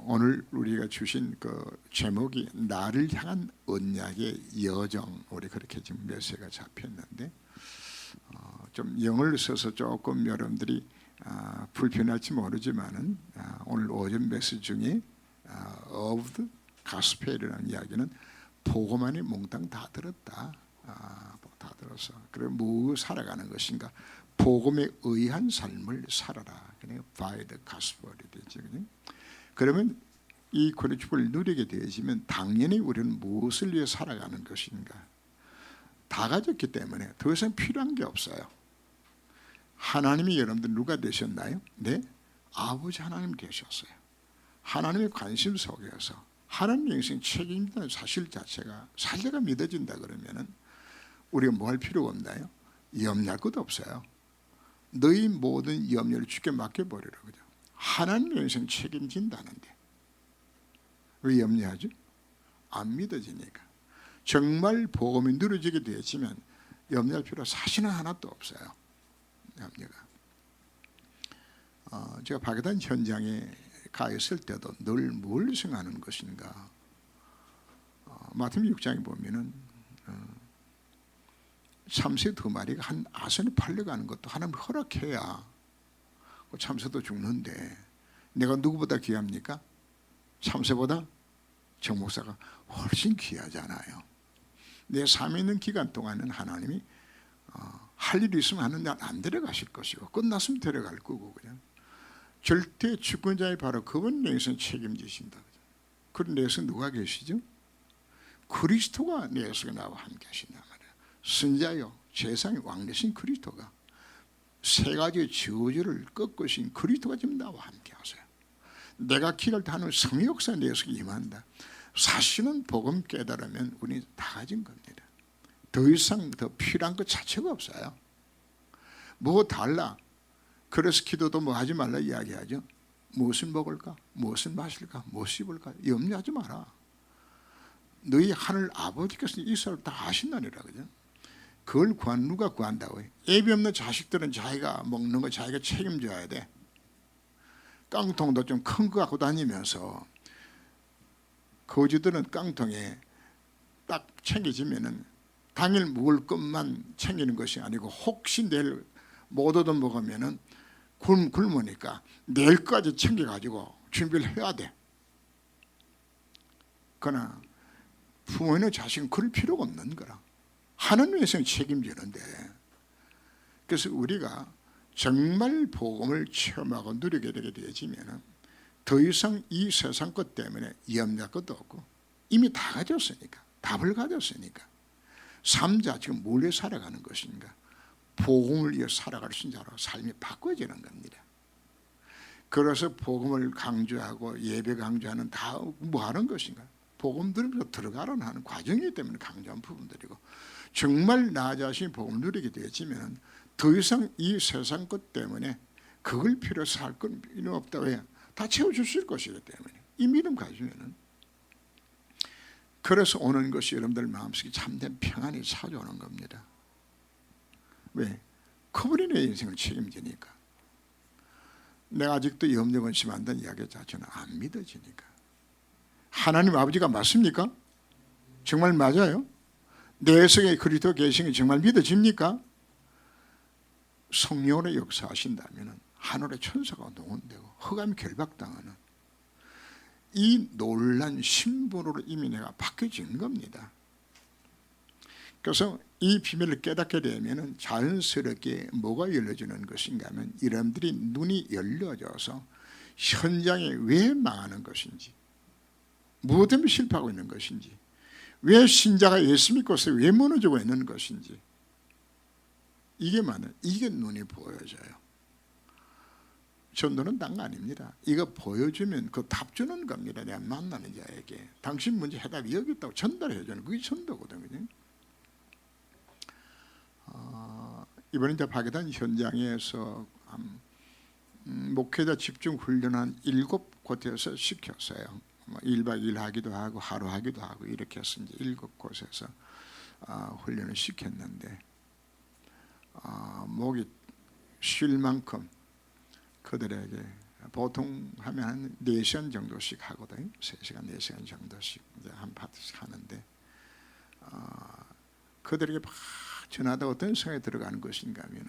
오늘 우리가 주신 그 제목이 나를 향한 언약의 여정, 우리 그렇게 지금 메시지가 잡혔는데 좀 영어를 써서 조금 여러분들이 불편할지 모르지만은 오늘 오전 메시지 중에 of the gospel이라는 이야기는 복음만이 몽땅 다 들었다. 다 들어서 그래 뭐 살아가는 것인가? 복음에 의한 삶을 살아라. 그냥 by the gospel이 되죠. 그러면 이 그리스도를 누리게 되어지면 당연히 우리는 무엇을 위해 살아가는 것인가? 다 가졌기 때문에 더 이상 필요한 게 없어요. 하나님이 여러분들 누가 되셨나요? 네, 아버지 하나님 되셨어요. 하나님의 관심 속에서 하나님 영생 책임진다는 사실 자체가 사실가 믿어진다 그러면은 우리가 뭐 할 필요가 없나요? 염려할 것도 없어요. 너희 모든 염려를 주께 맡겨버리라. 그죠? 하나님 영생 책임진다는데 왜 염려하죠? 안 믿어지니까. 정말 복음이 누려지게 되어지면 염려할 필요가 사실은 하나도 없어요. 염려가. 제가 파괴단 현장에 가 있을 때도 늘 뭘 생각하는 것인가? 마태복음 6장에 보면은 참새 2마리가 한 아선에 팔려가는 것도 하나님 허락해야 참새도 죽는데 내가 누구보다 귀합니까? 참새보다 정 목사가 훨씬 귀하잖아요. 내 삶에 있는 기간 동안은 하나님이 할 일이 있으면 하는데 안 데려가실 것이고 끝났으면 데려갈 거고 그냥 절대 주권자의 바로 그분 내에서 책임지신다. 그런 내에서 누가 계시죠? 그리스도가 내 속에 나와 함께 하신단 말이에요. 선자요 세상의 왕 되신 그리스도가 세 가지의 저주를 꺾으신 그리스도가 지금 나와 함께 하세요. 내가 기를 다하는 성의 역사 내 속에 임한다. 사실은 복음 깨달으면 우리 다 가진 겁니다. 더 이상 더 필요한 것 자체가 없어요. 뭐 달라. 그래서 기도도 뭐 하지 말라 이야기하죠. 무엇을 먹을까? 무엇을 마실까? 무엇을 입을까? 염려하지 마라. 너희 하늘 아버지께서 이스라엘 다 하신다니라. 그죠? 그걸 누가 구한다고 해? 애비 없는 자식들은 자기가 먹는 거 자기가 책임져야 돼. 깡통도 좀 큰 거 갖고 다니면서 거지들은 깡통에 딱 챙겨지면은 당일 먹을 것만 챙기는 것이 아니고 혹시 내일 못 얻어 먹으면은 굶으니까 내일까지 챙겨가지고 준비를 해야 돼. 그러나 부모는 자식은 그럴 필요가 없는 거라. 하나님에서 책임지는데 그래서 우리가 정말 복음을 체험하고 누리게 되게 되어지면 더 이상 이 세상 것 때문에 염려할 것도 없고 이미 다 가졌으니까 답을 가졌으니까 삶 자체가 뭘 위해 살아가는 것인가? 복음을 위해 살아갈 수 있는 자로 삶이 바꿔지는 겁니다. 그래서 복음을 강조하고 예배 강조하는 다 뭐 하는 것인가? 복음 들으면서 들어가라는 하는 과정이기 때문에 강조한 부분들이고 정말 나 자신이 복음을 누리게 되어지면 더 이상 이 세상 것 때문에 그걸 필요해서 할 건 필요 없다고 해야 다 채워줄 수 있을 것이기 때문에 이 믿음 가지면은 그래서 오는 것이 여러분들 마음속에 참된 평안이 찾아오는 겁니다. 왜? 그분이 내 인생을 책임지니까. 내가 아직도 염려가 심한다는 이야기 자체는 안 믿어지니까. 하나님 아버지가 맞습니까? 정말 맞아요? 내 속에 그리스도 계신 게 정말 믿어집니까? 성령으로 역사하신다면 하늘의 천사가 농원되고 흑암이 결박당하는 이 놀란 신분으로 이미 내가 바뀌어진 겁니다. 그래서 이 비밀을 깨닫게 되면 자연스럽게 뭐가 열려지는 것인가 하면 여러분들이 눈이 열려져서 현장에 왜 망하는 것인지 무엇 때문에 실패하고 있는 것인지 왜 신자가 예수 믿고서 왜 무너지고 있는 것인지 이게 눈이 보여져요. 전도는 딴 거 아닙니다. 이거 보여주면 그 답 주는 겁니다. 내가 만나는 자에게 당신 문제 해답이 여기 있다고 전달해 주는 그게 전도거든요. 이번에 이제 파괴단 현장에서 목회자 집중 훈련한 7곳에서 시켰어요. 1박 2일 하기도 하고 하루 하기도 하고 이렇게 해서 이제 7곳에서 훈련을 시켰는데 목이 쉴 만큼 그들에게 보통 하면 한 4시간 정도씩 하거든요. 3시간, 4시간 정도씩 이제 한 파트씩 하는데 그들에게 막 전하다 어떤 생각이 들어가는 것인가 하면은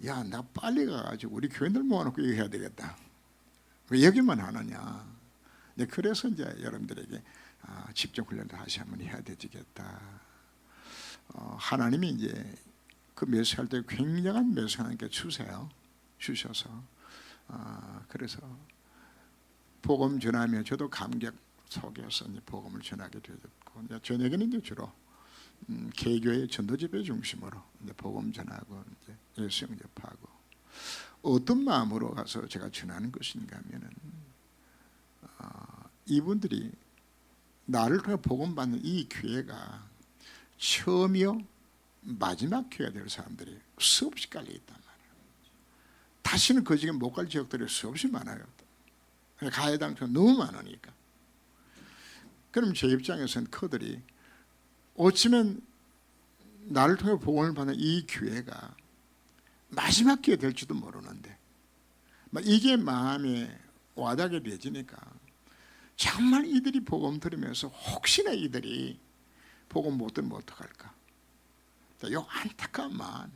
야, 나 빨리 가가지고 우리 교인들 모아놓고 이거 해야 되겠다. 왜 여기만 하느냐. 네, 그래서 이제 여러분들에게 집중 훈련을 다시 한번 해야 되겠다. 하나님이 이제 그 메시지할 때 굉장한 메시지 하나님께 주셔서 그래서 복음 전하며 저도 감격 속에서 이제 복음을 전하게 되었고, 저녁에는 이제 주로 개교의 전도집회 중심으로 이제 복음 전하고 이제 예수 영접하고, 어떤 마음으로 가서 제가 전하는 것인가 하면은 이분들이 나를 통해 복음 받는 이 기회가 처음이요 마지막 기회가 될 사람들이 수없이 깔려 있단 말이에요. 다시는 그 지역에 못 갈 지역들이 수없이 많아요. 가해 당초가 너무 많으니까. 그럼 제 입장에서는 그들이 어쩌면 나를 통해 복음을 받는 이 기회가 마지막 기회 될지도 모르는데 이게 마음에 와닿게 되지니까 정말 이들이 복음 들으면서 혹시나 이들이 복음 못 들으면 어떡할까. 이 안타까운 마음에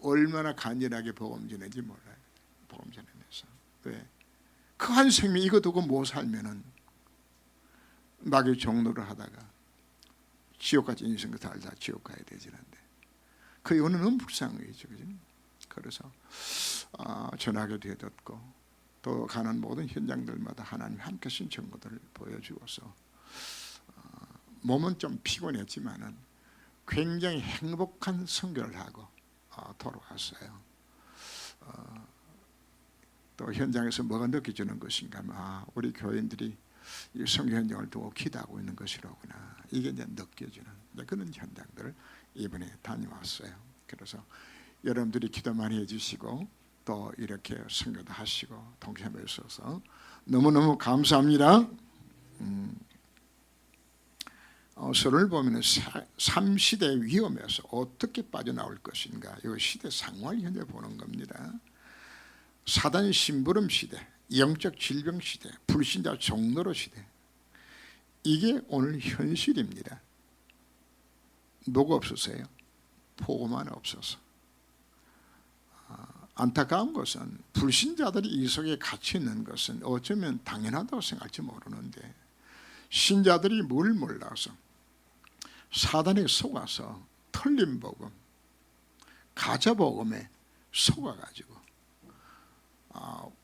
얼마나 간절하게 복음 전하는지 몰라요. 복음 전하면서. 왜? 그 한 생명 이거 두고 못 살면은 마귀 종로를 하다가 지옥까지 인생 살다 지옥 가야 되지는데 그 이유는 너무 불쌍하죠. 그래서 전하게 되었고, 또 가는 모든 현장들마다 하나님 함께 하신 증거들을 보여주어서 몸은 좀 피곤했지만은 굉장히 행복한 선교를 하고 돌아왔어요. 또 현장에서 뭐가 느껴지는 것인가 하면 우리 교인들이 이 선교 현장을 두고 기도하고 있는 것이로구나, 이게 이제 느껴지는 그런 현장들을 이번에 다녀왔어요. 그래서 여러분들이 기도 많이 해주시고 또 이렇게 선교도 하시고 동참해 주셔서 너무너무 감사합니다. 서를 보면 3시대 위험에서 어떻게 빠져나올 것인가, 이 시대 상황을 현재 보는 겁니다. 사단 심부름 시대, 영적 질병 시대, 불신자 종로로 시대, 이게 오늘 현실입니다. 뭐가 없어서요? 복음만 없어서. 안타까운 것은 불신자들이 이 속에 갇혀 있는 것은 어쩌면 당연하다고 생각할지 모르는데, 신자들이 뭘 몰라서 사단에 속아서 틀린 복음, 가짜 복음에 속아가지고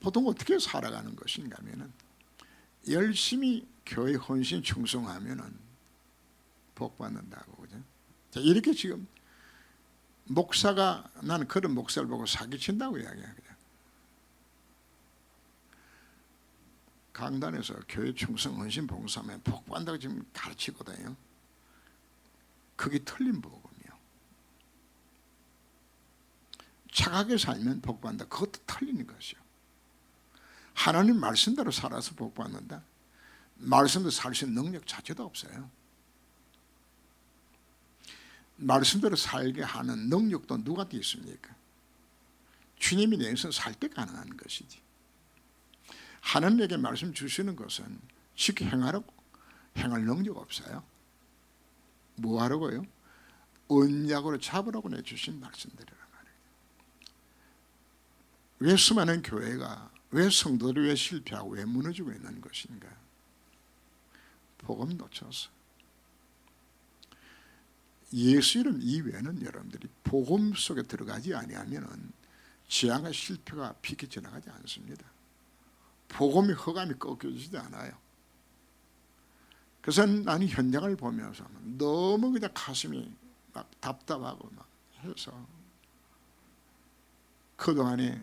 보통 어떻게 살아가는 것인가 하면은 열심히 교회 헌신 충성하면은 복 받는다고, 그죠? 이렇게 지금 목사가, 나는 그런 목사를 보고 사기친다고 이야기하거든. 강단에서 교회 충성 헌신 봉사하면 복 받는다고 지금 가르치거든요. 그게 틀린 복음이요. 착하게 살면 복 받는다, 그것도 틀린 것이요. 하나님 말씀대로 살아서 복 받는다, 말씀대로 살 수 있는 능력 자체도 없어요. 말씀대로 살게 하는 능력도 누구한테 있습니까? 주님이 내서 살 때 가능한 것이지. 하나님에게 말씀 주시는 것은 쉽게 행하라고, 행할 능력 없어요. 뭐 하라고요? 언약으로 잡으라고 내주신 말씀들이란 말이에요. 왜 수많은 교회가, 왜 성도들이 왜 실패하고 왜 무너지고 있는 것인가? 복음 놓쳐서. 예수 이름 이외에는 여러분들이 복음 속에 들어가지 아니하면 재앙과 실패가 비켜 지나가지 않습니다. 복음의 허감이 꺾여지지 않아요. 그래서 나는 현장을 보면서 너무 그냥 가슴이 막 답답하고 막 해서 그동안에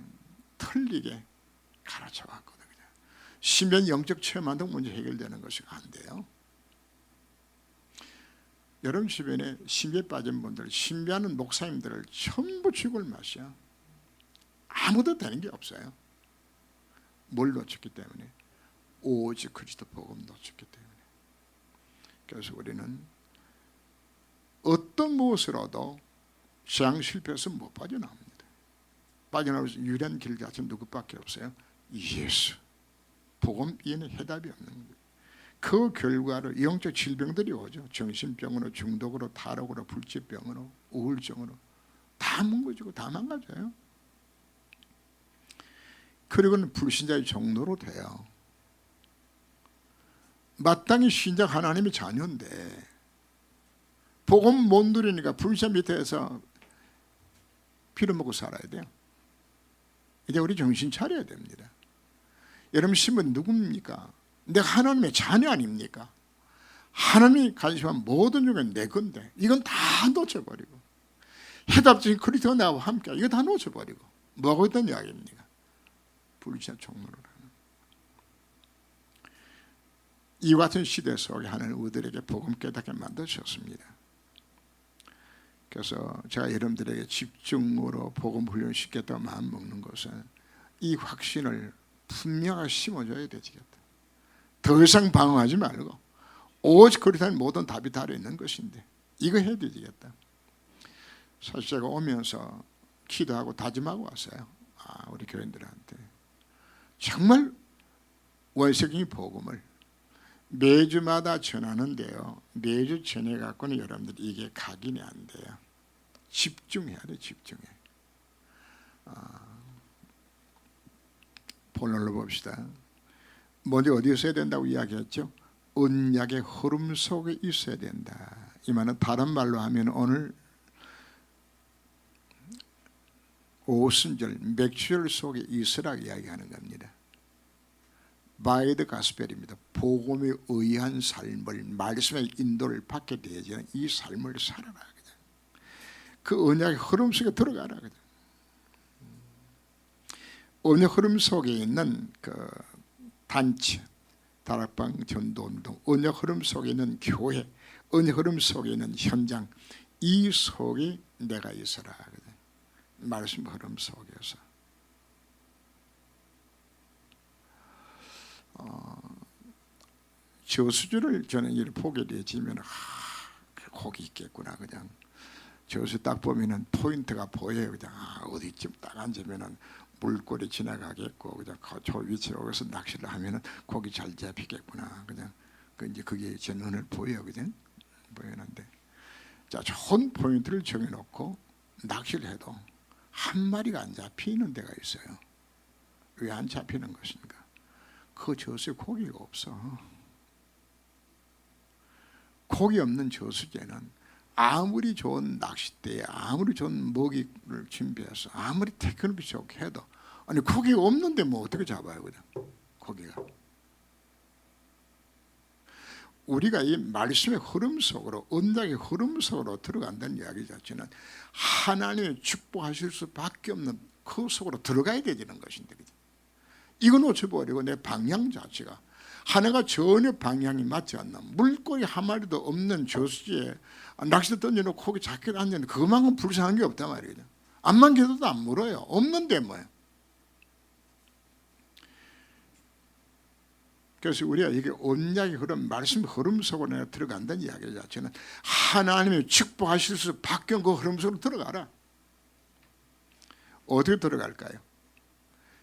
틀리게 가르쳐 왔거든요. 신변 영적 체험한다고 문제 해결되는 것이 안 돼요. 여러분 주변에 신비에 빠진 분들, 신비하는 목사님들을 전부 죽을 맛이야. 아무도 되는 게 없어요. 뭘 놓쳤기 때문에? 오직 그리스도 복음 놓쳤기 때문에. 그래서 우리는 어떤 무엇으로도 재앙 실패해서 못 빠져나옵니다. 빠져나올 수 유일한 길 자체는 누구밖에 없어요? 예수. 복음 이에는 해답이 없는 거예요. 그 결과로 영적 질병들이 오죠. 정신병으로, 중독으로, 탈옥으로, 불치병으로, 우울증으로 다 뭉개지고 다 망가져요. 그리고는 불신자의 종로로 돼요. 마땅히 신적 하나님의 자녀인데 복음 못 누리니까 불신자 밑에서 피를 먹고 살아야 돼요. 이제 우리 정신 차려야 됩니다. 여러분 신분 누굽니까? 내가 하나님의 자녀 아닙니까? 하나님이 가지시면 모든 중에 내 건데 이건 다 놓쳐버리고 해답적인 그리스도 나와 함께 이거 다 놓쳐버리고 뭐하고 있던 이야기입니까? 불신자 종로를 하는. 이 같은 시대 속에 하나님 우리들에게 복음 깨닫게 만드셨습니다. 그래서 제가 여러분들에게 집중으로 복음 훈련을 시켰다고 마음먹는 것은 이 확신을 분명하게 심어줘야 되겠다. 더 이상 방황하지 말고 오직 그리스도의 모든 답이 달려있는 것인데 이거 해야 되겠다. 사실 제가 오면서 기도하고 다짐하고 왔어요. 우리 교인들한테 정말 원색적인 복음을 매주마다 전하는데요. 매주 전해갖고는 여러분들이 이게 각인이 안 돼요. 집중해야 돼. 집중해. 본론로 봅시다. 먼저 어디에 있어야 된다고 이야기했죠? 언약의 흐름 속에 있어야 된다. 이 말은 다른 말로 하면 오늘 오순절 맥주절 속에 있으라 이야기하는 겁니다. By the Gospel입니다. 복음에 의한 삶을, 말씀의 인도를 받게 되어지는 이 삶을 살아라. 그 언약의 흐름 속에 들어가라. 언약 흐름 속에 있는 그 단체, 다락방, 전도운동, 언약 흐름 속에 있는 교회, 언약 흐름 속에 있는 현장, 이 속에 내가 있어라. 말씀 흐름 속에서. 저수지를 저는 이를 보게 되지면 거기 있겠구나. 그냥 저수 딱 보면은 포인트가 보여요. 그냥 어디쯤 딱 앉으면은 물꼬리 지나가겠고 그냥 저 위치에 가서 낚시를 하면은 고기 잘 잡히겠구나. 그냥 이제 그게 제 눈을 보여요. 그냥 보이는데, 자 좋은 포인트를 정해놓고 낚시를 해도 한 마리가 안 잡히는 데가 있어요. 왜 안 잡히는 것인가? 그 저수에 고기가 없어. 고기 없는 저수지에는 아무리 좋은 낚싯대에 아무리 좋은 먹이를 준비해서 아무리 테크닉이 좋게 해도 아니 고기가 없는데 뭐 어떻게 잡아요? 그냥 고기가. 우리가 이 말씀의 흐름 속으로, 언약의 흐름 속으로 들어간다는 이야기 자체는 하나님의 축복하실 수밖에 없는 그 속으로 들어가야 되는 것인데, 이거 놓쳐버리고 내 방향 자체가 하나가 전혀 방향이 맞지 않나, 물고기 한 마리도 없는 저수지에 낚싯대 던져놓고 거기 작게 앉았는데 그만큼 불쌍한 게 없단 말이죠. 암만 기도도 안 물어요. 없는데 뭐예요. 그래서 우리가 이게 언약의 흐름, 말씀 흐름 속으로 내가 들어간다는 이야기 자체는 하나님의 축복하실 수밖에 없는 그 흐름 속으로 들어가라. 어떻게 들어갈까요?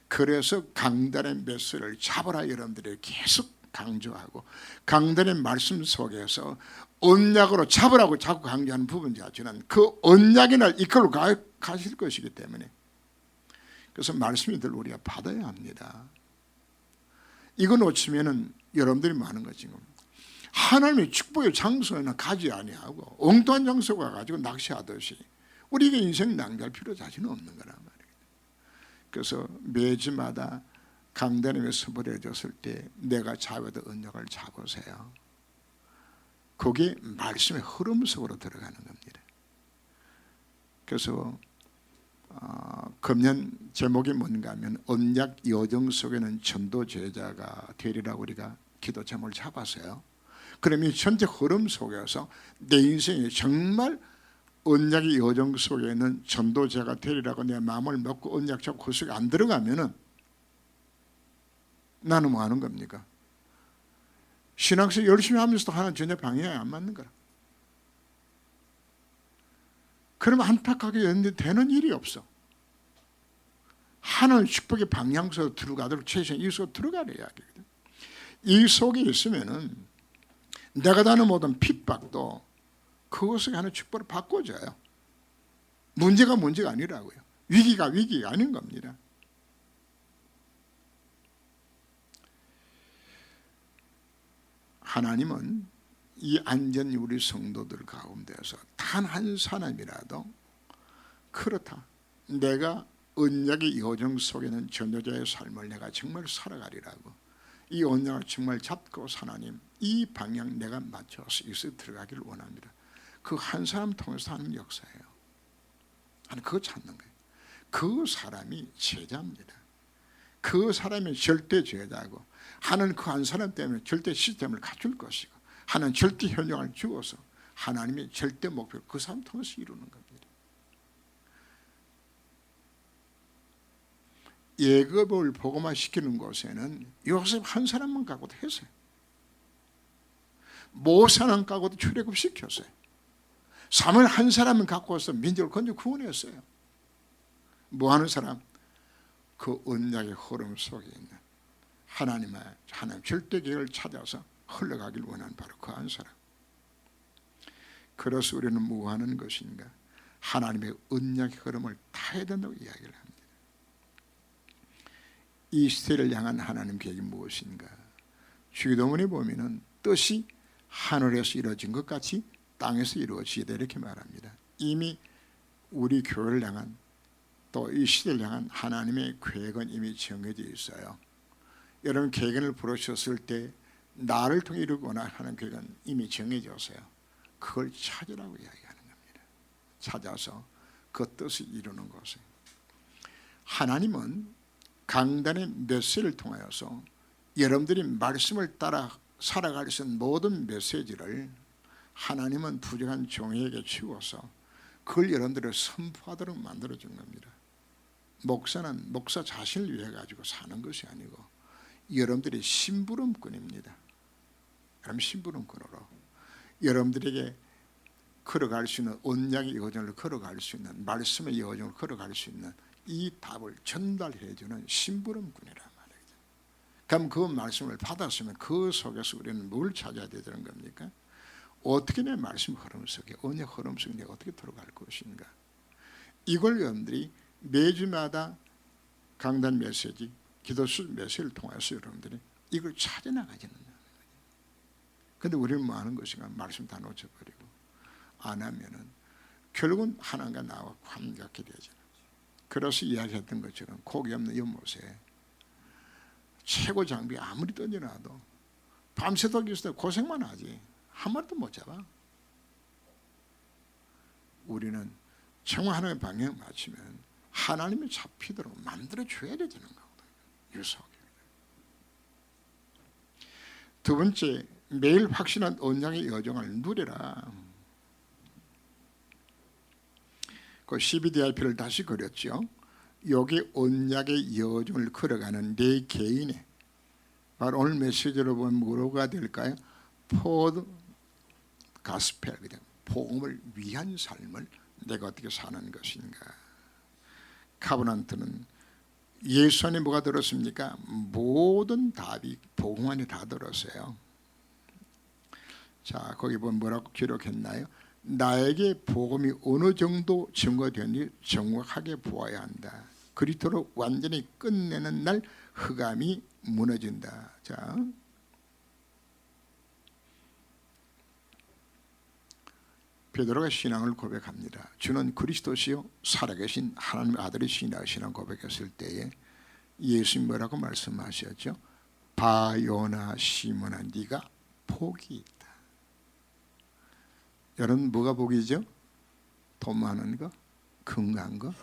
그래서 강단의 메시지를 잡아라 여러분들이 계속 강조하고, 강단의 말씀 속에서 언약으로 잡으라고 자꾸 강조하는 부분 자체는 그 언약의 날 이끌고 가실 것이기 때문에, 그래서 말씀이 늘 우리가 받아야 합니다. 이거 놓치면은 여러분들이 많은 거 지금 하나님의 축복의 장소에는 가지 아니하고 엉뚱한 장소 가가지고 낚시하듯이 우리에게 인생 낭비할 필요 자체는 없는 거란 말이에요. 그래서 매주마다 강단에 서버려졌을 때 내가 잡아도 언약을 잡으세요. 그게 말씀의 흐름 속으로 들어가는 겁니다. 그래서 금년 제목이 뭔가 하면 언약 여정 속에는 전도 제자가 되리라고 우리가 기도 제목을 잡았어요. 그러면 전체 흐름 속에서 내 인생이 정말 언약의 여정 속에는 전도자가 되리라고 내 마음을 먹고 언약 잡고 그 속에 안 들어가면은 나는 뭐 하는 겁니까? 신앙생활 열심히 하면서도 하나는 전혀 방향이 안 맞는 거라. 그러면 안팎하게 되는 일이 없어. 하나님 축복의 방향으로 들어가도록 최소한 이 속으로 들어가야 이야기거든. 이 속에 있으면은 내가 다는 모든 핍박도 그것을 하는 축복을 바꿔줘요. 문제가 아니라고요. 위기가 아닌 겁니다. 하나님은 이 안전 우리 성도들 가운데서 단 한 사람이라도 그렇다, 내가 언약의 여정 속에는 전도자의 삶을 내가 정말 살아가리라고, 이 언약을 정말 잡고 하나님 이 방향 내가 맞춰서 이것에 들어가기를 원합니다. 그 한 사람 통해서 하는 역사예요. 하나님 그거 찾는 거예요. 그 사람이 제자입니다. 그 사람이 절대 제자고, 하나님 그 한 사람 때문에 절대 시스템을 갖출 것이고, 하나님 절대 현장을 주어서 하나님의 절대 목표 그 사람 통해서 이루는 겁니다. 예급을 복음화시키는 곳에는 요셉 한 사람만 갖고도 했어요. 모사는 갖고도 출애굽시켰어요. 사무엘 한 사람만 갖고 와서 민족을 건져 구원했어요. 뭐하는 사람? 그 언약의 흐름 속에 있는 하나님 절대 계획을 찾아서 흘러가길 원하는 바로 그 한 사람. 그래서 우리는 뭐 하는 것인가? 하나님의 언약의 흐름을 타야 된다고 이야기를 합니다. 이 시대를 향한 하나님 계획이 무엇인가? 주기도문에 보면은 뜻이 하늘에서 이루어진 것 같이 땅에서 이루어지다 이렇게 말합니다. 이미 우리 교회를 향한, 또 이 시대를 향한 하나님의 계획은 이미 정해져 있어요. 여러분 계획을 부르셨을 때 나를 통해 이루거나 하는 계획은 이미 정해졌어요. 그걸 찾으라고 이야기하는 겁니다. 찾아서 그 뜻을 이루는 것을. 하나님은 강단의 메시지를 통하여서 여러분들이 말씀을 따라 살아갈 수 있는 모든 메시지를 하나님은 부족한 종에게 주어서 그걸 여러분들을 선포하도록 만들어준 겁니다. 목사는 목사 자신을 위해 가지고 사는 것이 아니고 여러분들이 심부름꾼입니다. 그럼 심부름꾼으로 여러분들에게 걸어갈 수 있는 언약의 여정을 걸어갈 수 있는, 말씀의 여정을 걸어갈 수 있는 이 답을 전달해 주는 심부름꾼이란 말이죠. 그럼 그 말씀을 받았으면 그 속에서 우리는 뭘 찾아야 되는 겁니까? 어떻게 내 말씀 흐름 속에, 언약 흐름 속에 내가 어떻게 들어갈 것인가? 이걸 여러분들이 매주마다 강단 메시지, 기도수 메시지를 통해서 여러분들이 이걸 찾아나가지는 거예요. 그런데 우리는 뭐 하는 것인가? 말씀 다 놓쳐버리고 안 하면은 결국은 하나님과 나와 관계가 되죠. 그래서 이야기했던 것처럼 고기 없는 연못에 최고 장비 아무리 던져놔도 밤새도록 있을 때 고생만 하지 한 마리도 못 잡아. 우리는 정말 하나님의 방향을 맞추면 하나님이 잡히도록 만들어줘야 되는 거거든요. 유속이. 두 번째, 매일 확신한 언약의 여정을 누리라. 그 CBDIP를 다시 그렸죠. 여기 언약의 여정을 걸어가는 내 개인의, 바로 오늘 메시지로 보면 뭐가 될까요? 포드 가스펠, 복음을 위한 삶을 내가 어떻게 사는 것인가. 카브넌트는 예수 안에 뭐가 들었습니까? 모든 답이 복음 안에 다 들었어요. 자, 거기 보면 뭐라고 기록했나요? 나에게 복음이 어느 정도 증거되는지 정확하게 보아야 한다. 그리도록 완전히 끝내는 날 흑암이 무너진다. 자, 베드로가 신앙을 고백합니다. 주는 그리스도시요 살아계신 하나님의 아들이시나 신앙 고백했을 때에 예수님 뭐라고 말씀하셨죠? 바요나 시몬아 네가 복이 있다. 여러분 뭐가 복이죠? 돈 많은 거, 건강한 거,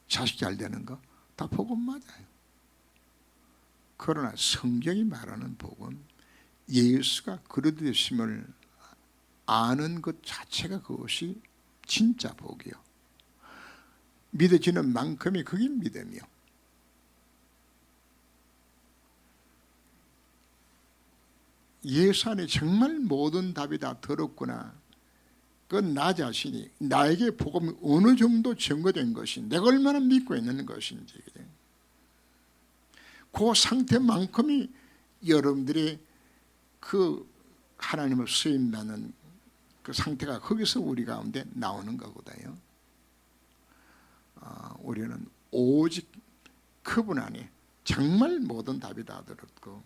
자식 잘 되는 거 다 복은 맞아요. 그러나 성경이 말하는 복은 예수가 그리스도심을 아는 것 자체가 그것이 진짜 복이요. 믿어지는 만큼이 그게 믿음이요. 예수 안에 정말 모든 답이 다 들었구나. 그 나 자신이 나에게 복음이 어느 정도 증거된 것인지, 내가 얼마나 믿고 있는 것인지, 그 상태만큼이 여러분들이 그 하나님을 쓰임받는 그 상태가 거기서 우리 가운데 나오는 거거든요. 우리는 오직 그분 안에 정말 모든 답이 다 들었고,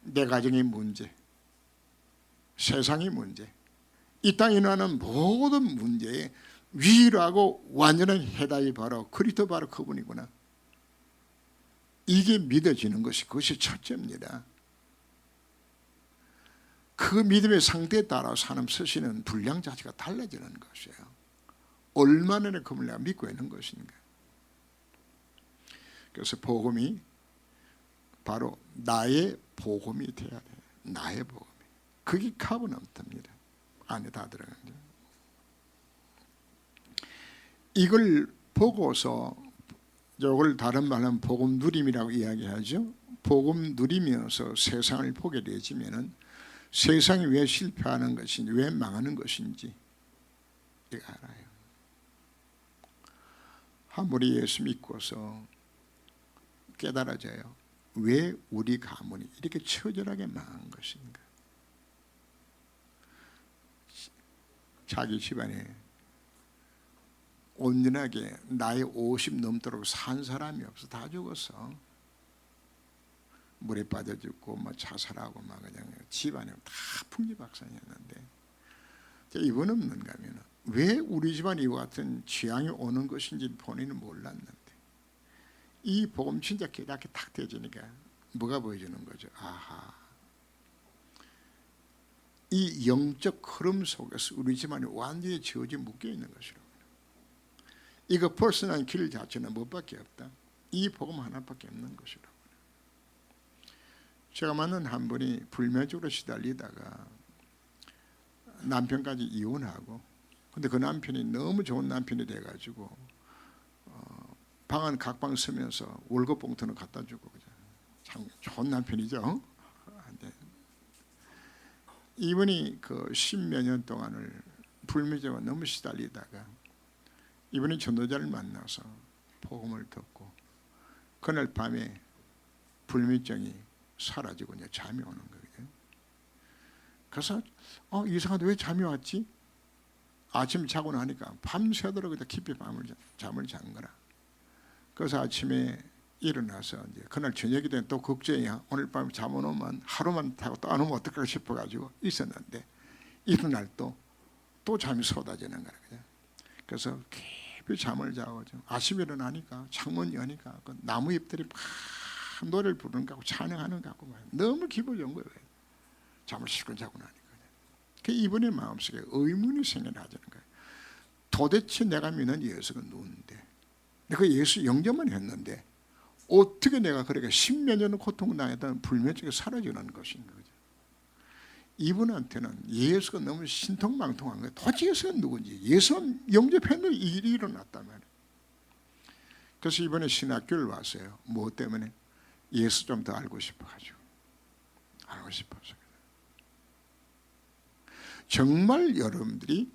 내 가정의 문제, 세상의 문제, 이 땅에 일어나는 모든 문제에 유일하고 완전한 해답이 바로 그리스도, 바로 그분이구나. 이게 믿어지는 것이, 그것이 첫째입니다. 그 믿음의 상태에 따라 사람 서시는 분량 자체가 달라지는 것이에요. 얼마나 그분을 내가 믿고 있는 것인가. 그래서 복음이 바로 나의 복음이 돼야 돼요. 나의 복음이. 그게 카브넌트입니다. 안에 다 들어간 거예요. 이걸 보고서, 이걸 다른 말로 하면 복음 누림이라고 이야기하죠. 복음 누리면서 세상을 보게 되지면은 세상이 왜 실패하는 것인지, 왜 망하는 것인지 이거 알아요. 아무리 예수 믿고서 깨달아져요. 왜 우리 가문이 이렇게 처절하게 망한 것인가. 자기 집안에 온전하게 나이 50 넘도록 산 사람이 없어. 다 죽었어. 물에 빠져 죽고 뭐 자살하고 막 그냥 집안에 다 풍지박산이었는데, 이분 없는가 하면 왜 우리 집안 이와 같은 재앙이 오는 것인지 본인은 몰랐는데, 이 복음 진짜 깨닫게 탁 되지니까 뭐가 보여주는 거죠? 아하, 이 영적 흐름 속에서 우리 집안이 완전히 지어져 묶여 있는 것이라고. 이거 벗어난 길 자체는 뭐밖에 없다. 이 복음 하나밖에 없는 것이라고. 제가 만난 한 분이 불면증으로 시달리다가 남편까지 이혼하고, 근데 그 남편이 너무 좋은 남편이 돼가지고 방안 각방 쓰면서 월급 봉투는 갖다 주고, 참 좋은 남편이죠. 이분이 그 10몇 년 동안을 불면증에 너무 시달리다가 이분이 전도자를 만나서 복음을 듣고, 그날 밤에 불면증이 사라지고 이제 잠이 오는 거예요. 그래서 이상하다, 왜 잠이 왔지? 아침 자고 나니까 밤새도록 그냥 깊이 잠을 잔 거라. 그래서 아침에 일어나서 이제 그날 저녁이 되면 또 걱정이야. 오늘 밤에 잠 안 오면 하루만 자고 또 안 오면 어떨까 싶어가지고 있었는데, 이튿날 또 잠이 쏟아지는 거예요. 그래서 깊이 잠을 자고 아침에 일어나니까 창문 여니까 그 나무 잎들이 막 노래를 부르는 것 같고 찬양하는 것 같고 너무 기분이 좋은 거예요. 잠을 실컷 자고 나니까. 그 이분의 마음속에 의문이 생겨나자는 거예요. 도대체 내가 믿는 예수가 누군데, 내가 예수 영접만 했는데 어떻게 내가 그렇게 10몇 년을 고통을 당했던 불면증이 사라지는 것인가. 이분한테는 예수가 너무 신통망통한 거예요. 도대체 예수가 누군지, 예수만 영접했는데 이 일이 일어났단 말이에요. 그래서 이번에 신학교를 왔어요. 뭐 때문에? 예수 좀 더 알고 싶어가지고. 알고 싶어서. 정말 여러분들이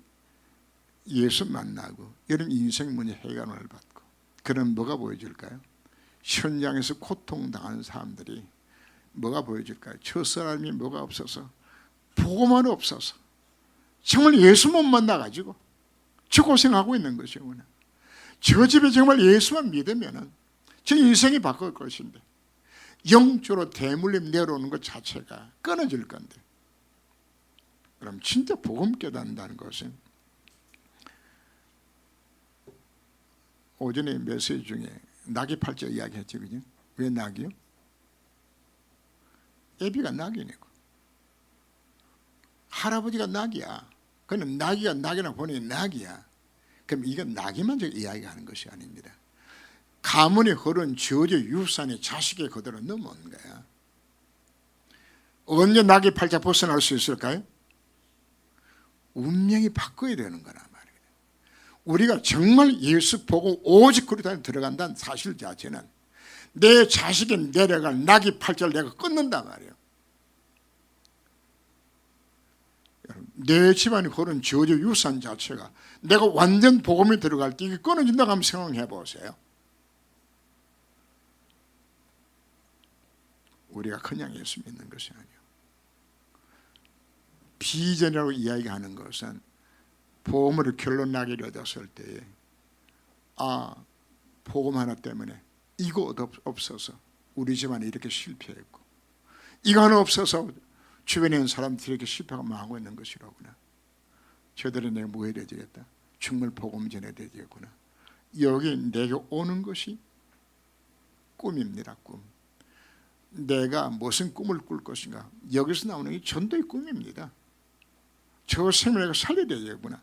예수 만나고 여러분 인생 문제 해결을 받고, 그럼 뭐가 보여줄까요? 현장에서 고통당하는 사람들이 뭐가 보여줄까요? 저 사람이 뭐가 없어서, 복음만 없어서 정말 예수만 만나가지고 저 고생하고 있는 것이요. 저 집에 정말 예수만 믿으면 저 인생이 바뀔 것인데, 영적으로 대물림 내려오는 것 자체가 끊어질 건데, 그럼 진짜 복음 깨닫는다는 것은, 오전에 메시지 중에 낙이 팔자 이야기했죠, 그죠? 왜 낙이요? 애비가 낙이니까. 할아버지가 낙이야. 그는 낙이가 낙이나 보니 낙이야. 그럼 이건 낙이만 이야기하는 것이 아닙니다. 가문에 흐른 저주 유산이 자식의 그대로 넘어오는 거야. 언제 낙이 팔자 벗어날 수 있을까요? 운명이 바꿔야 되는 거란 말이에요. 우리가 정말 예수 보고 오직 그리스도 안에 들어간다는 사실 자체는 내 자식이 내려갈 낙이 팔자를 내가 끊는단 말이에요. 여러분, 내 집안에 흐른 저주 유산 자체가 내가 완전 복음이 들어갈 때 이게 끊어진다고 한번 생각해 보세요. 우리가 그냥 예수 믿는 것이 아니에요. 비전이라고 이야기하는 것은 복음으로 결론 나기를 얻었을 때에 복음 하나 때문에 이거 없어서 우리 집안이 이렇게 실패했고 이거 하나 없어서 주변에 있는 사람들이 이렇게 실패하고 망하고 있는 것이라구나. 저들은 내가 뭐 해야 되겠다. 정말 복음 전해야 되겠구나. 여기 내게 오는 것이 꿈입니다. 꿈. 내가 무슨 꿈을 꿀 것인가. 여기서 나오는 게 전도의 꿈입니다. 저 생명을 살려야 되겠구나.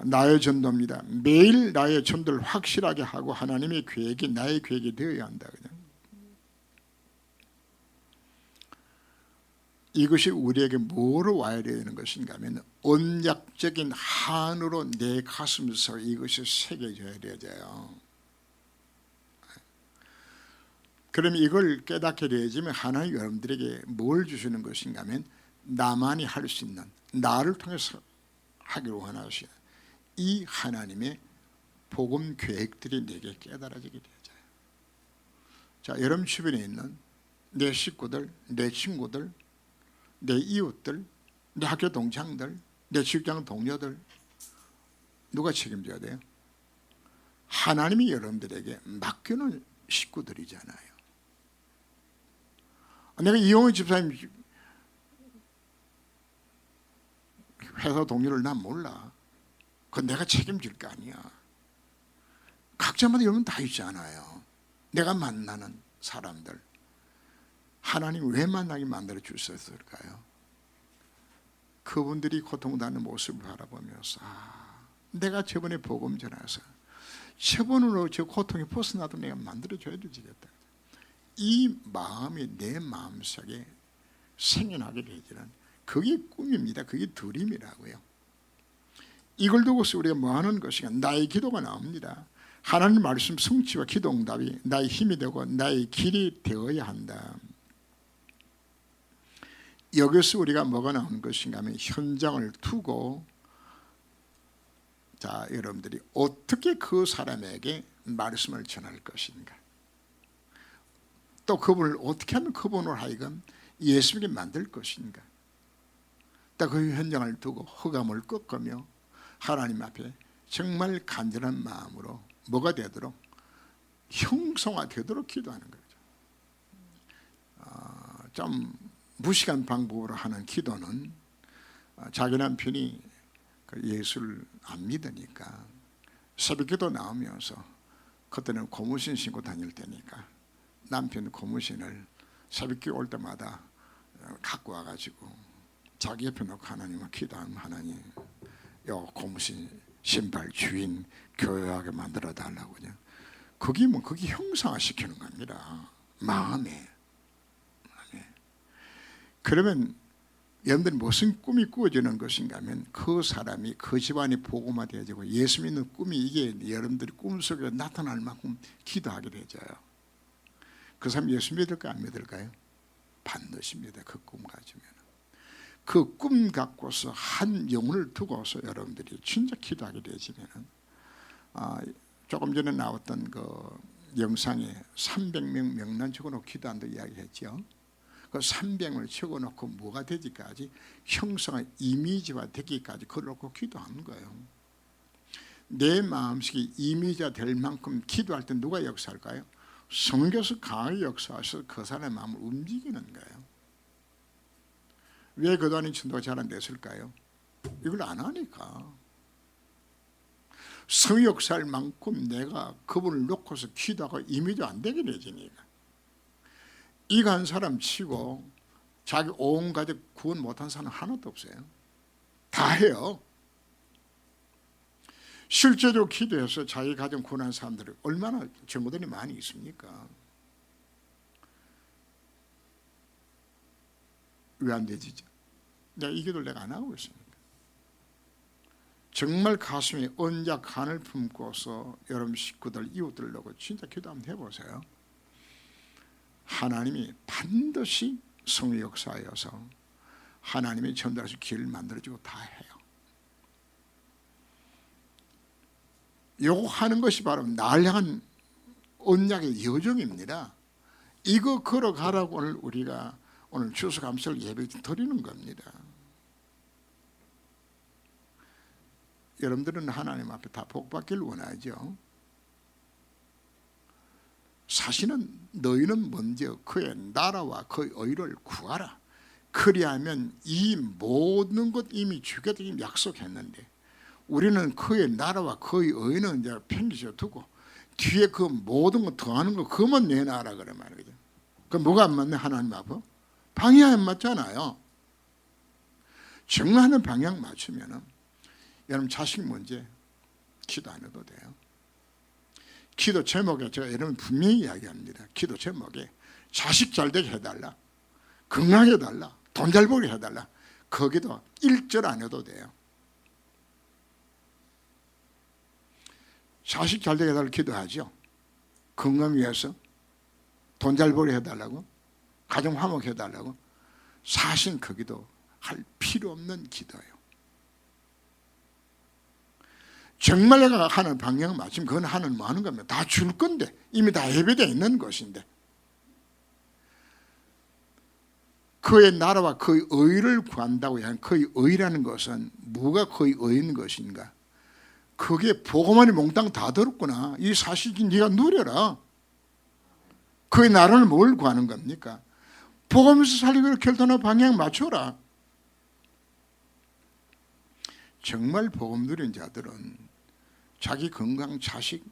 나의 전도입니다. 매일 나의 전도를 확실하게 하고 하나님의 계획이 나의 계획이 되어야 한다. 그냥. 이것이 우리에게 뭐로 와야 되는 것인가 하면 언약적인 한으로 내 가슴에서 이것이 새겨져야 되죠. 그러면 이걸 깨닫게 되어지면 하나님 여러분들에게 뭘 주시는 것인가 하면 나만이 할 수 있는 나를 통해서 하기로 원하시는 이 하나님의 복음 계획들이 내게 깨달아지게 되죠. 자, 여러분 주변에 있는 내 식구들, 내 친구들, 내 이웃들, 내 학교 동창들, 내 직장 동료들 누가 책임져야 돼요? 하나님이 여러분들에게 맡겨놓은 식구들이잖아요. 내가 이용희 집사님 회사 동료를 난 몰라. 그건 내가 책임질 거 아니야. 각자마다 여러분 다 있잖아요. 내가 만나는 사람들 하나님 왜 만나게 만들어 주셨을까요? 그분들이 고통받는 모습을 바라보면서 내가 저번에 복음 전해서 저번으로 저 고통이 벗어나도 내가 만들어줘야 되겠다. 이 마음이 내 마음속에 생겨나게 되지는 그게 꿈입니다. 그게 드림이라고요. 이걸 두고서 우리가 뭐 하는 것인가? 나의 기도가 나옵니다. 하나님 말씀 성취와 기도 응답이 나의 힘이 되고 나의 길이 되어야 한다. 여기서 우리가 뭐가 나오는 것인가 하면 현장을 두고 자, 여러분들이 어떻게 그 사람에게 말씀을 전할 것인가, 또 그분을 어떻게 하면 그분을 하여금 예수님께 만들 것인가, 또 그 현장을 두고 흑암을 꺾으며 하나님 앞에 정말 간절한 마음으로 뭐가 되도록 형성화되도록 기도하는 거죠. 좀 무식한 방법으로 하는 기도는 자기 남편이 예수를 안 믿으니까 새벽기도 나오면서 그때는 고무신 신고 다닐 때니까 남편 고무신을 새벽기도 올 때마다 갖고 와가지고 자기 옆에 놓고 하나님을 기도하면 하나님 요 고무신 신발 주인 교회하게 만들어 달라고 그냥 그게 뭐 그게 형상화시키는 겁니다. 마음에. 그러면 여러분들 무슨 꿈이 꾸어지는 것인가 하면 그 사람이 그 집안이 복음화 되어지고 예수 믿는 꿈이 이게 여러분들이 꿈속에 나타날 만큼 기도하게 되져요. 그 사람 예수 믿을까 안 믿을까요? 반드시 믿어요. 그 꿈 가지면. 그 꿈 갖고서 한 영혼을 두고서 여러분들이 진짜 기도하게 되지면 조금 전에 나왔던 그 영상에 300명 명단 적어놓고 기도한다 이야기했죠. 그 300을 적어놓고 뭐가 되기까지 형성한 이미지화 되기까지 그러고 기도하는 거예요. 내 마음속에 이미지가 될 만큼 기도할 때 누가 역사할까요? 성경에서 강하게 역사해서 그 사람의 마음을 움직이는 거예요. 왜 그동안 전도가 잘 안 됐을까요? 이걸 안 하니까. 성의 역사할 만큼 내가 그분을 놓고서 기도하고 이미지가 안 되게 되지니까. 이거 한 사람 치고 자기 온 가족 구원 못한 사람 하나도 없어요. 다 해요. 실제로 기도해서 자기 가정 구원한 사람들이 얼마나 정보들이 많이 있습니까? 왜 안 되지? 내가 이 기도를 내가 안 하고 있습니까? 정말 가슴에 언약 간을 품고서 여러분 식구들 이웃들 놓고 진짜 기도 한번 해보세요. 하나님이 반드시 성의 역사하여서 하나님이 전달해서 길을 만들어주고 다 해요. 요거 하는 것이 바로 날 향한 언약의 여정입니다. 이거 걸어가라고 오늘 우리가 오늘 추수감사를 예배 드리는 겁니다. 여러분들은 하나님 앞에 다 복받기를 원하죠. 사실은 너희는 먼저 그의 나라와 그의 의를 구하라. 그리하면 이 모든 것 이미 주겠다 이미 약속했는데 우리는 그의 나라와 그의 의는 이제 편리셔 두고 뒤에 그 모든 거 더하는 거 그것만 내놔라 그래 말이죠. 그 뭐가 안 맞네 하나님 앞에? 방향 안 맞잖아요. 정하는 방향 맞추면은 여러분 자식 문제 기도 안 해도 돼요. 기도 제목에 제가 여러분 분명히 이야기합니다. 기도 제목에 자식 잘 되게 해달라, 건강하게 해달라, 돈 잘 벌게 해달라. 거기도 1절 안 해도 돼요. 자식 잘 되게 해달라고 기도하죠. 건강 위해서 돈 잘 벌게 해달라고, 가정 화목해 해달라고. 사실 거기도 할 필요 없는 기도예요. 정말 내가 하는 방향을 맞추면 그건 하는 뭐 하는 겁니다. 다 줄 건데 이미 다 예배되어 있는 것인데 그의 나라와 그의 의를 구한다고 하는 그의 의라는 것은 뭐가 그의 의인 것인가? 그게 복음 안에 몽땅 다 들었구나. 이 사실이 네가 누려라. 그의 나라를 뭘 구하는 겁니까? 복음에서 살리기를 결단하고 방향 맞춰라. 정말 복음 누린 자들은 자기 건강, 자식,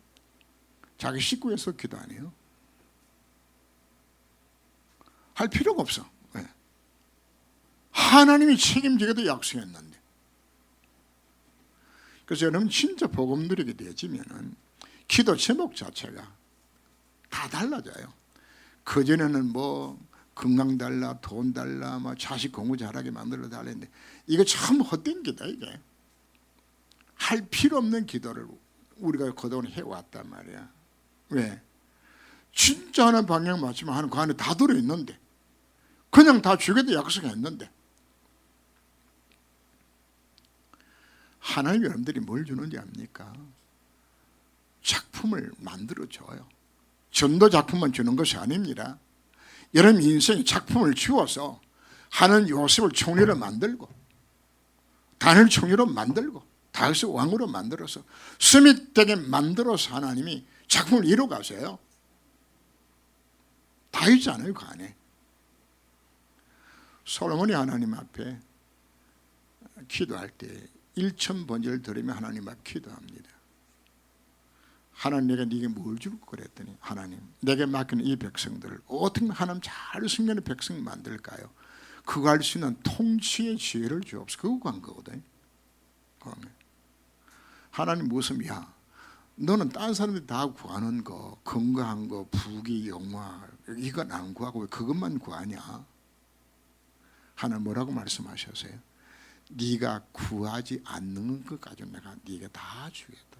자기 식구에서 기도 안 해요. 할 필요가 없어. 왜? 하나님이 책임지게도 약속했는데. 그래서 여러분 진짜 복음 누리게 되어지면은 기도 제목 자체가 다 달라져요. 그전에는 뭐 건강 달라, 돈 달라, 뭐 자식 공부 잘하게 만들어 달라는데 이거 참 헛된 기다 이게. 할 필요 없는 기도를 우리가 그동안 해왔단 말이야. 왜? 진짜 하는 방향 맞추면 하는 그 안에 다 들어있는데 그냥 다 주겠다 약속했는데 하나님 여러분들이 뭘 주는지 압니까? 작품을 만들어줘요. 전도 작품만 주는 것이 아닙니다. 여러분 인생에 작품을 주어서 하는 요셉을 총리로 만들고 다니엘 총리로 만들고 다윗을 왕으로 만들어서 스밋되게 만들어서 하나님이 작품을 이루어가세요. 다 있잖아요 그 안에. 솔로몬이 하나님 앞에 기도할 때 1000번제를 드리며 하나님 앞에 기도합니다. 하나님 내가 네게 뭘 줄 그랬더니 하나님 내게 맡기는 이 백성들을 어떻게 하나님 잘 승리하는 백성 만들까요? 그거 할 수 있는 통치의 지혜를 주옵소서. 그거 간 거거든. 하나님 무슨 야 너는 다른 사람들이 다 구하는 거 건강한 거 부귀 영화 이건 안 구하고 왜 그것만 구하냐? 하나님 뭐라고 말씀하셨어요? 네가 구하지 않는 것 가지고 내가 네가 다 주겠다.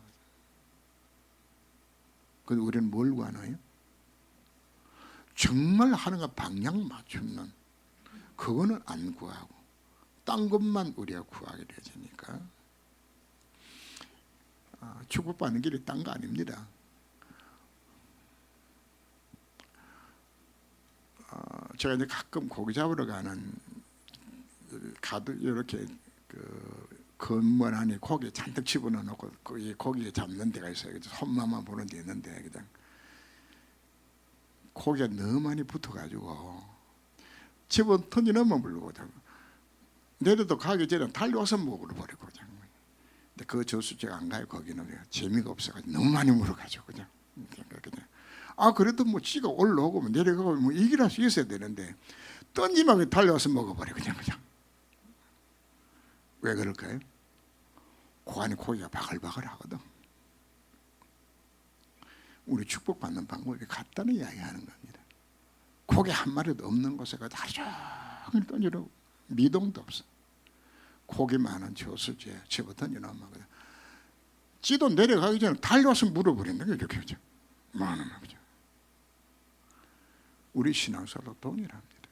그런데 우리는 뭘 구하나요? 정말 하나님과 방향 맞추는 그거는 안 구하고 딴 것만 우리가 구하게 되니까 축복받는 길이 딴 거 아닙니다. 제가 이제 가끔 고기 잡으러 가는 가도 이렇게 그 건물 안에 고기 잔뜩 집어넣고 거기 고기 잡는 데가 있어요. 손맛만 보는 데 있는데 그냥 고기가 너무 많이 붙어가지고 집어 던져놓으면 물고 내려도 가기 전에 달려와서 먹어버리고 그냥. 근데 그 저수지가 안 가요. 거기는 재미가 없어가지고 너무 많이 물어가지고 그냥. 그래도 뭐 지가 올라오고 내려가고 뭐 이길 수 있어야 되는데 던지면 달려와서 먹어버려 그냥. 왜 그럴까요? 그 안에 고기가 바글바글 하거든. 우리 축복받는 방법이 같다는 이야기 하는 겁니다. 고기 한 마리도 없는 곳에 하루 종일 던지려고 미동도 없어. 고기 많은 저수지에 집어 던져놓으면 찌도 내려가기 전에 달려와서 물어버린다. 이렇게 하죠. 많은 거죠. 우리 신앙사도 동일합니다.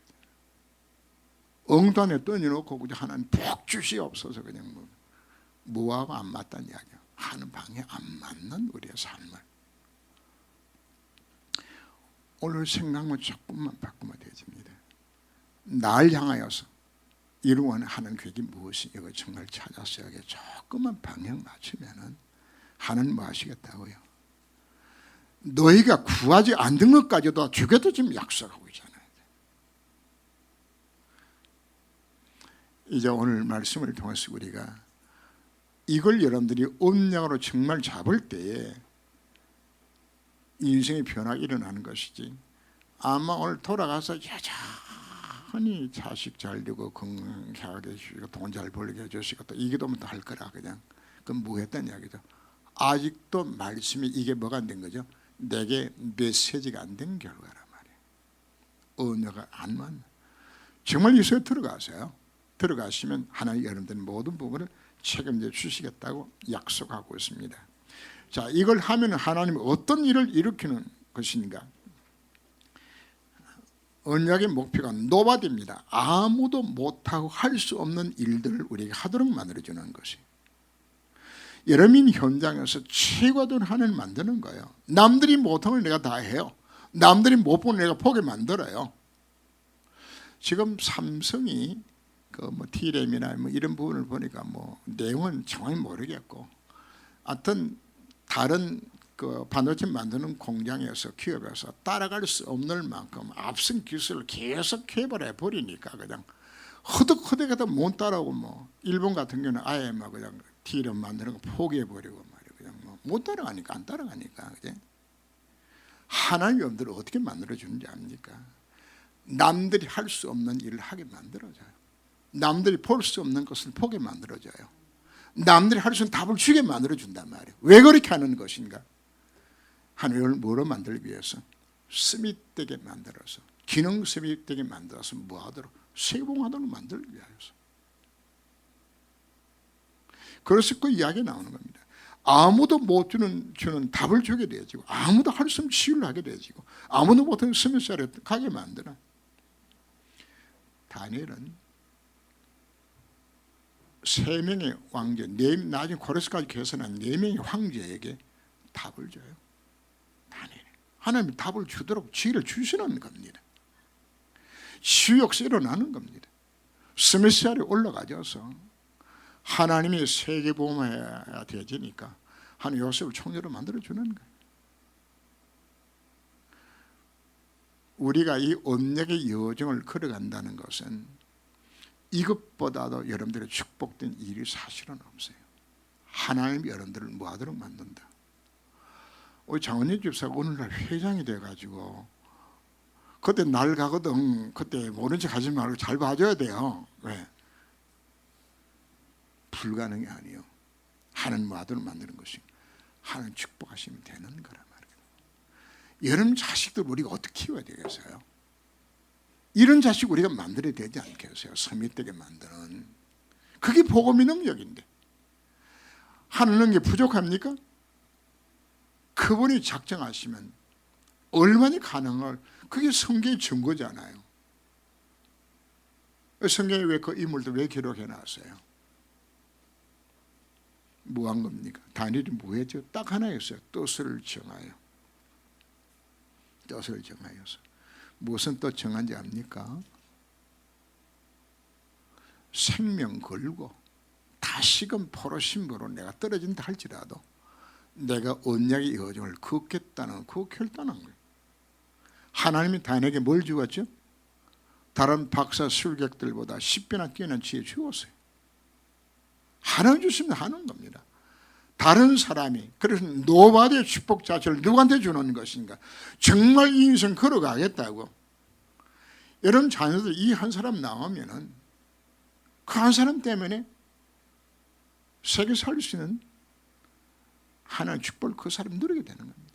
엉단에 던져놓고 그냥 하나님 복 주시옵소서 그냥 뭐하고 안 맞다는 이야기야. 하는 방에 안 맞는 우리의 삶을 오늘 생각만 조금만 바꾸면 되집니다. 날 향하여서 이루어야 하는 계획이 무엇이 이거 정말 찾았어야 하게 조금만 방향 맞추면은 하나님 뭐 하시겠다고요? 너희가 구하지 않는 것까지도 주겠다 지금 약속하고 있잖아요. 이제 오늘 말씀을 통해서 우리가 이걸 여러분들이 언약으로 정말 잡을 때에 인생의 변화가 일어나는 것이지, 아마 오늘 돌아가서 여전히 자식 잘 되고 건강하게 해주시고 돈 잘 벌게 해주시고 또 이게 도면 또 할 거라 그냥 그건 뭐 했단 이야기죠. 아직도 말씀이 이게 뭐가 안 된 거죠? 내게 메시지가 안 된 결과란 말이에요. 언어가 안 맞는. 정말 이 속에 들어가세요. 들어가시면 하나님 여러분들 모든 부분을 책임져 주시겠다고 약속하고 있습니다. 자, 이걸 하면 하나님이 어떤 일을 일으키는 것인가? 언약의 목표가 노바디입니다. 아무도 못하고 할 수 없는 일들을 우리에게 하도록 만들어주는 것이. 여러분 현장에서 최고된 하나님을 만드는 거예요. 남들이 못한 걸 내가 다 해요. 남들이 못 본 내가 보게 만들어요. 지금 삼성이 T램이나 이런 부분을 보니까 내용은 정확히 모르겠고, 하여튼 다른 반도체 만드는 공장에서 기업에서 따라갈 수 없는 만큼 앞선 기술을 계속 개발해 버리니까 그냥 허덕허덕해도 못 따라오고 일본 같은 경우는 아예 그냥 T램 만드는 거 포기해 버리고 말이야. 그냥 못 따라가니까 안 따라가니까 그제. 하나님 여러분들을 어떻게 만들어 주는지 압니까? 남들이 할 수 없는 일을 하게 만들어줘요. 남들이 볼 수 없는 것을 보게 만들어줘요. 남들이 할 수 있는 답을 주게 만들어준단 말이에요. 왜 그렇게 하는 것인가? 하나님을 뭐로 만들기 위해서? 스밋되게 만들어서, 기능 스밋되게 만들어서 뭐하도록? 세봉하도록 만들기 위해서. 그래서 그 이야기 나오는 겁니다. 아무도 못 주는 답을 주게 되어지고, 아무도 할 수 없는 치유를 하게 되어지고, 아무도 못하는 스밋을 가게 만드는. 다니엘은 3명의 왕제, 나중에 고레스까지 계산한 4명의 황제에게 답을 줘요. 다니엘. 하나님이 답을 주도록 지혜를 주시는 겁니다. 치유역사 일어나는 겁니다. 스미스알이 올라가져서 하나님이 세계보험해야 되지니까 하나님 요셉을 총리로 만들어주는 거예요. 우리가 이 언약의 여정을 걸어간다는 것은 이것보다도 여러분들의 축복된 일이 사실은 없어요. 하나님이 여러분들을 뭐하도록 만든다. 우리 장원님 집사가 오늘날 회장이 돼가지고 그때 날 가거든. 그때 모른 척 하지 말고 잘 봐줘야 돼요. 왜? 불가능이 아니에요. 하나님 뭐하도록 만드는 것이 하나님 축복하시면 되는 거란 말이에요. 여러분 자식들 우리가 어떻게 키워야 되겠어요? 이런 자식 우리가 만들어야 되지 않겠어요? 섬찟되게 만드는. 그게 복음의 능력인데 하는 게 부족합니까? 그분이 작정하시면 얼마나 가능할, 그게 성경의 증거잖아요. 성경에 왜 그 인물들 왜 기록해 놨어요? 뭐 한 겁니까? 다니엘이 뭐 했죠? 딱 하나였어요. 뜻을 정하여. 뜻을 정하여서. 무슨 뜻 정한지 압니까? 생명 걸고 다시금 포로 신부로 내가 떨어진다 할지라도 내가 언약의 여정을 걷겠다는 그 결단한 거예요. 하나님이 다니엘에게 뭘 주었죠? 다른 박사 술객들보다 10배나 뛰어난 지혜 주었어요. 하나님 주시면 하는 겁니다. 다른 사람이, 그래서 노바디의 축복 자체를 누구한테 주는 것인가? 정말 이 인생 걸어가겠다고. 여러분 자녀들 이 한 사람 나오면은 그 한 사람 때문에 세계 살릴 수 있는 하나님의 축복을 그 사람이 누리게 되는 겁니다.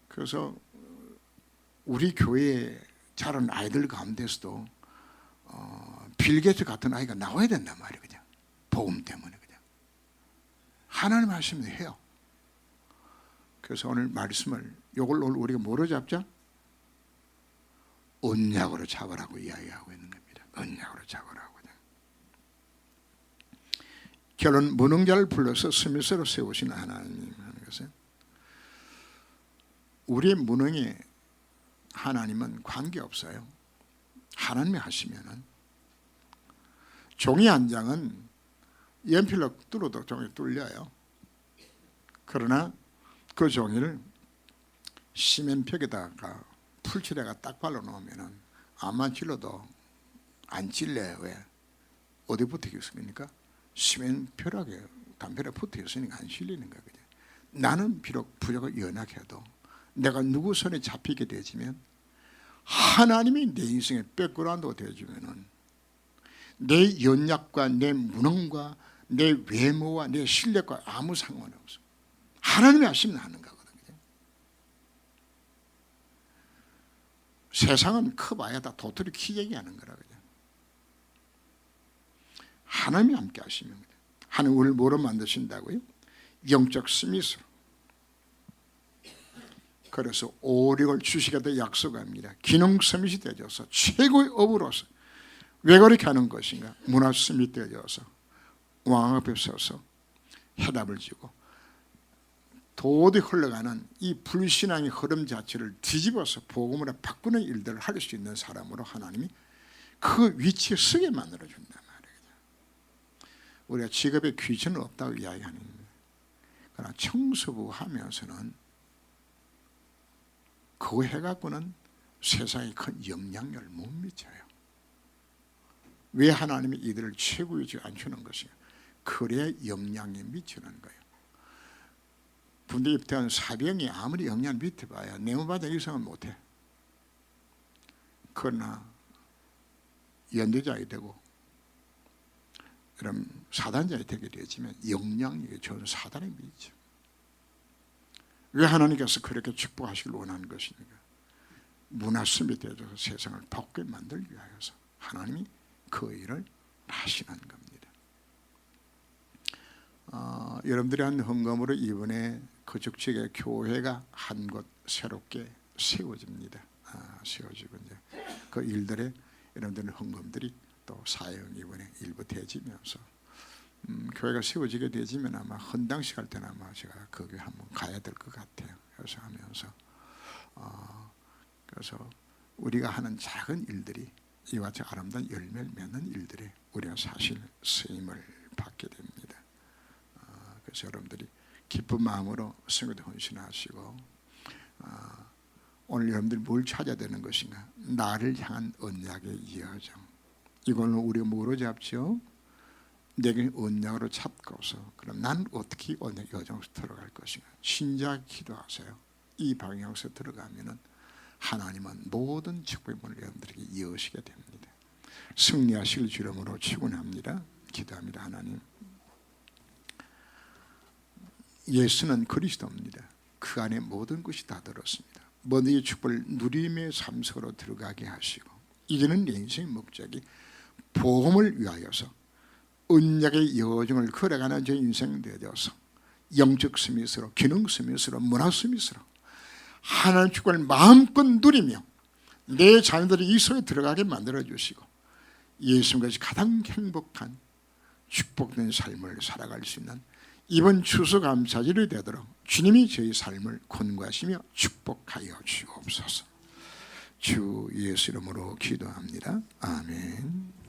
그래서 우리 교회에 자란 아이들 가운데서도 빌 게이츠 같은 아이가 나와야 된단 말이에요. 그냥 복음 때문에 그냥 하나님 하시면 해요. 그래서 오늘 말씀을 요걸 우리가 뭐로 잡자? 언약으로 잡으라고 이야기하고 있는 겁니다. 언약으로 잡으라고. 결론, 무능자를 불러서 스미스로 세우신 하나님 하는 것은 우리의 무능에 하나님은 관계없어요. 하나님이 하시면은 종이 한 장은 연필로 뚫어도 종이 뚫려요. 그러나 그 종이를 시멘벽에다가 풀칠에다가 딱 발라놓으면은 암만 찔러도 안 찔려요. 왜? 어디 붙어있습니까? 시멘벽에 담벼락에 붙어있으니까 안 실리는 거예요. 나는 비록 부족하고 연약해도 내가 누구 손에 잡히게 되지면 하나님이 내 인생의 백그라운드가 되어주면은 내 연약과 내 무능과 내 외모와 내 실력과 아무 상관이 없어. 하나님이 하시면 하는 거거든요. 세상은 커봐야 다 도토리 키재기 하는 거라고요. 하나님이 함께 하시면 하나님 우리를 뭐로 만드신다고요? 영적 스미스로. 그래서 오력을 주시겠다 약속합니다. 기능 스밋이 되어져서 최고의 업으로서 왜 그렇게 하는 것인가? 문화 스밋 되어져서 왕 앞에 서서 해답을 주고 도저히 흘러가는 이 불신앙의 흐름 자체를 뒤집어서 복음으로 바꾸는 일들을 할 수 있는 사람으로 하나님이 그 위치에 서게 만들어준단 말이에요. 우리가 직업에 귀천은 없다고 이야기하는 거예요. 그러나 청소부 하면서는 그거 해갖고는 세상에 큰 영향력을 못 미쳐요. 왜 하나님이 이들을 최고의 위치에 앉히는 것이냐? 그래야 영향이 미치는 거예요. 군대 입대한 사병이 아무리 영향을 미쳐봐야 내무반장 이상은 못해. 그러나 연대장이 되고 그럼 사단장이 되게 되지만 영향력이 좋은 사단에 미쳐. 왜 하나님께서 그렇게 축복하시길 원하는 것입니까? 문화섬이 되어서 세상을 바꾸게 만들기 위하여서 하나님이 그 일을 하시는 겁니다. 여러분들이 한 헌금으로 이번에 거축지역의 교회가 한 곳 새롭게 세워집니다. 세워지고 이제 그 일들에 여러분들의 헌금들이 또 사용 이번에 일부 되어지면서 교회가 세워지게 되지면 아마 헌당식 할 때는 아마 제가 거기 한번 가야 될 것 같아요. 그래서 하면서 그래서 우리가 하는 작은 일들이 이와 같이 아름다운 열매를 맺는 일들에 우리가 사실 쓰임을 받게 됩니다. 그래서 여러분들이 기쁜 마음으로 성교에 헌신하시고 오늘 여러분들이 뭘 찾아야 되는 것인가? 나를 향한 언약의 여정. 이거는 우리가 뭐로 잡죠? 내게 언약으로 잡고서 그럼 난 어떻게 언약 여정에서 들어갈 것인가? 신자 기도하세요. 이 방향에서 들어가면은 하나님은 모든 축복의 문을 여러분들에게 여시게 됩니다. 승리하실 주름으로 축원합니다. 기도합니다. 하나님, 예수는 그리스도입니다. 그 안에 모든 것이 다 들었습니다. 모든 축복을 누림의 삶 속으로 들어가게 하시고 이제는 내 인생의 목적이 복음을 위하여서 언약의 여정을 걸어가는 제 인생 되어서 영적 스밋으로 기능 스밋으로 문화 스밋으로 하나님 축복을 마음껏 누리며 내 자녀들이 이 속에 들어가게 만들어주시고 예수님까지 가장 행복한 축복된 삶을 살아갈 수 있는 이번 추수감사절이 되도록 주님이 저희 삶을 권고하시며 축복하여 주옵소서. 주 예수 이름으로 기도합니다. 아멘.